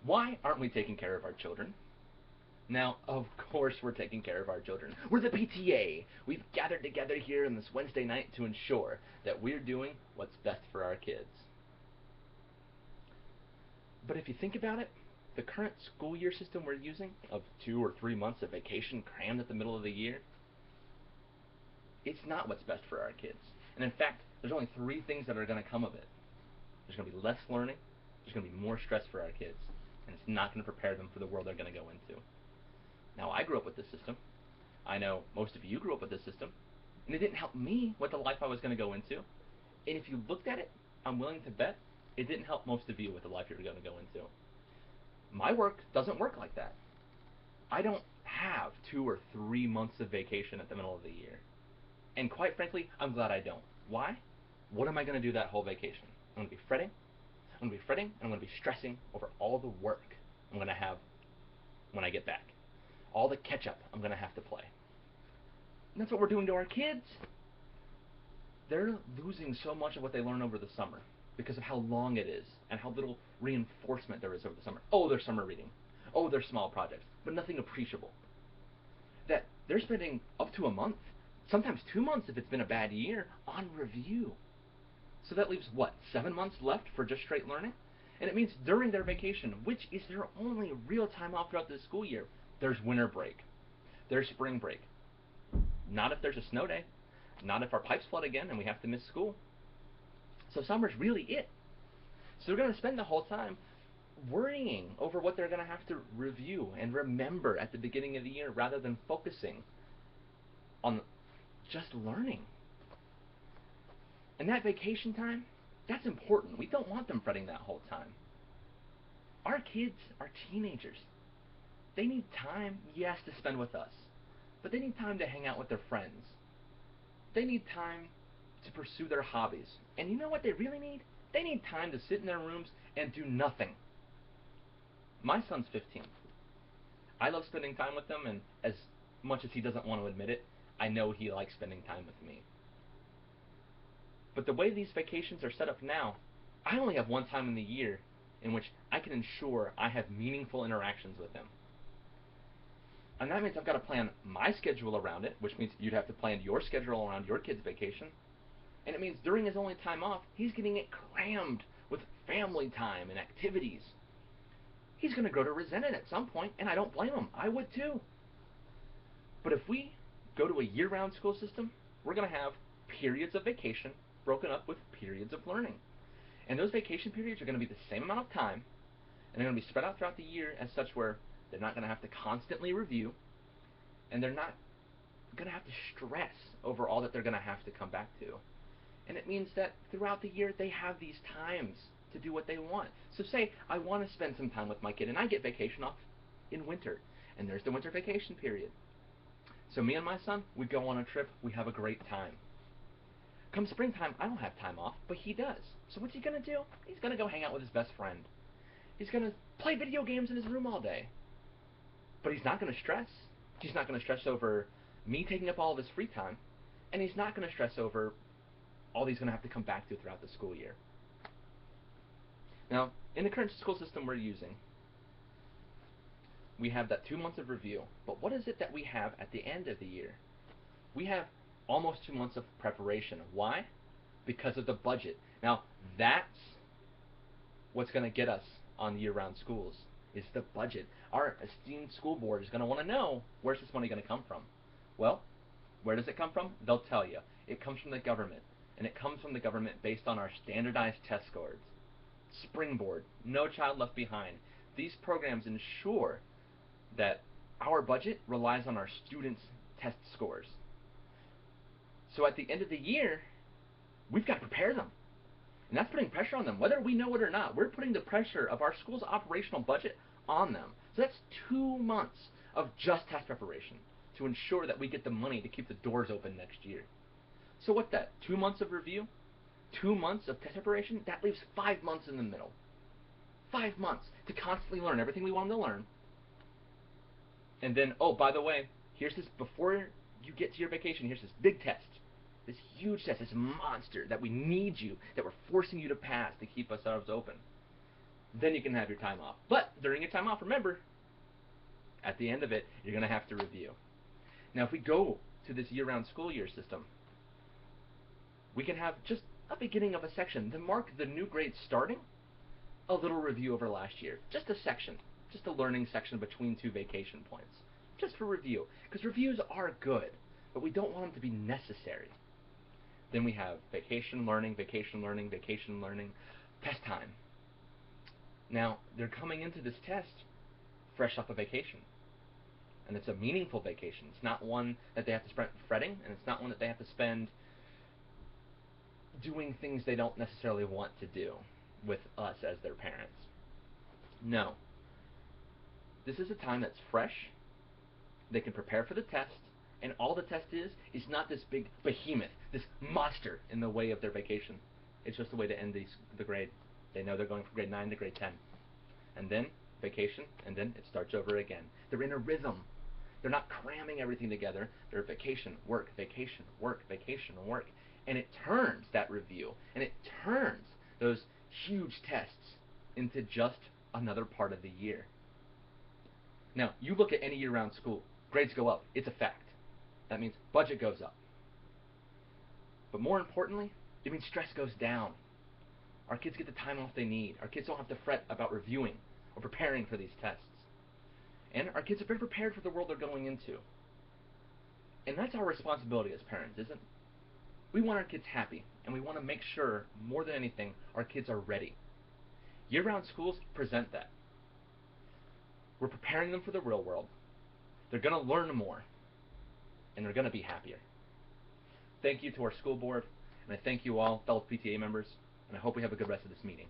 Why aren't we taking care of our children? Now, of course we're taking care of our children. We're the PTA. We've gathered together here on this Wednesday night to ensure that we're doing what's best for our kids. But if you think about it, the current school year system we're using of 2 or 3 months of vacation crammed at the middle of the year, it's not what's best for our kids. And in fact, there's only 3 things that are going to come of it. There's going to be less learning, there's going to be more stress for our kids, and it's not going to prepare them for the world they're going to go into. Now, I grew up with this system. I know most of you grew up with this system, and it didn't help me with the life I was going to go into. And if you looked at it, I'm willing to bet it didn't help most of you with the life you're going to go into. My work doesn't work like that. I don't have 2 or 3 months of vacation at the middle of the year. And quite frankly, I'm glad I don't. Why? What am I going to do that whole vacation? I'm going to be fretting. I'm going to be fretting, and I'm going to be stressing over all the work I'm going to have when I get back. All the catch-up I'm going to have to play. And that's what we're doing to our kids. They're losing so much of what they learn over the summer because of how long it is and how little reinforcement there is over the summer. Oh, there's summer reading. Oh, there's small projects, but nothing appreciable. That they're spending up to a month, sometimes 2 months if it's been a bad year, on review. So that leaves, what, 7 months left for just straight learning? And it means during their vacation, which is their only real time off throughout the school year, there's winter break. There's spring break. Not if there's a snow day. Not if our pipes flood again and we have to miss school. So summer's really it. So they're going to spend the whole time worrying over what they're going to have to review and remember at the beginning of the year rather than focusing on just learning. And that vacation time, that's important. We don't want them fretting that whole time. Our kids are teenagers. They need time, yes, to spend with us, but they need time to hang out with their friends. They need time to pursue their hobbies. And you know what they really need? They need time to sit in their rooms and do nothing. My son's 15. I love spending time with him, and as much as he doesn't want to admit it, I know he likes spending time with me. But the way these vacations are set up now, I only have one time in the year in which I can ensure I have meaningful interactions with him. And that means I've got to plan my schedule around it, which means you'd have to plan your schedule around your kid's vacation. And it means during his only time off, he's getting it crammed with family time and activities. He's going to grow to resent it at some point, and I don't blame him. I would too. But if we go to a year-round school system, we're going to have periods of vacation broken up with periods of learning. And those vacation periods are going to be the same amount of time, and they're going to be spread out throughout the year as such where they're not going to have to constantly review, and they're not going to have to stress over all that they're going to have to come back to. And it means that throughout the year, they have these times to do what they want. So say I want to spend some time with my kid, and I get vacation off in winter, and there's the winter vacation period. So me and my son, we go on a trip, we have a great time. Come springtime, I don't have time off, but he does. So what's he going to do? He's going to go hang out with his best friend. He's going to play video games in his room all day. But he's not going to stress. He's not going to stress over me taking up all of his free time. And he's not going to stress over all he's going to have to come back to throughout the school year. Now, in the current school system we're using, we have that 2 months of review. But what is it that we have at the end of the year? We have almost 2 months of preparation. Why? Because of the budget. Now, that's what's going to get us on year-round schools, is the budget. Our esteemed school board is going to want to know, where's this money going to come from? Well, where does it come from? They'll tell you. It comes from the government, and it comes from the government based on our standardized test scores. Springboard, No Child Left Behind. These programs ensure that our budget relies on our students' test scores. So at the end of the year, we've got to prepare them. And that's putting pressure on them. Whether we know it or not, we're putting the pressure of our school's operational budget on them. So that's 2 months of just test preparation to ensure that we get the money to keep the doors open next year. So what's that? 2 months of review? 2 months of test preparation? That leaves 5 months in the middle. 5 months to constantly learn everything we want them to learn. And then, oh, by the way, here's this, before you get to your vacation, here's this big test. This huge test, this monster that we need you, that we're forcing you to pass to keep us ourselves open. Then you can have your time off. But during your time off, remember, at the end of it, you're going to have to review. Now, if we go to this year-round school year system, we can have just a beginning of a section to mark the new grade starting, a little review over last year. Just a section, just a learning section between two vacation points, just for review. Because reviews are good, but we don't want them to be necessary. Then we have vacation learning, vacation learning, vacation learning, test time. Now, they're coming into this test fresh off a vacation. And it's a meaningful vacation. It's not one that they have to spend fretting, and it's not one that they have to spend doing things they don't necessarily want to do with us as their parents. No. This is a time that's fresh. They can prepare for the test, and all the test is not this big behemoth, this monster in the way of their vacation. It's just a way to end the grade. They know they're going from grade 9 to grade 10. And then vacation, and then it starts over again. They're in a rhythm. They're not cramming everything together. They're vacation, work, vacation, work, vacation, work. And it turns that review, and it turns those huge tests into just another part of the year. Now, you look at any year-round school, grades go up. It's a fact. That means budget goes up. But more importantly, it means stress goes down. Our kids get the time off they need. Our kids don't have to fret about reviewing or preparing for these tests. And our kids are very prepared for the world they're going into. And that's our responsibility as parents, isn't it? We want our kids happy, and we want to make sure, more than anything, our kids are ready. Year-round schools present that. We're preparing them for the real world. They're going to learn more, and they're going to be happier. Thank you to our school board, and I thank you all, fellow PTA members, and I hope we have a good rest of this meeting.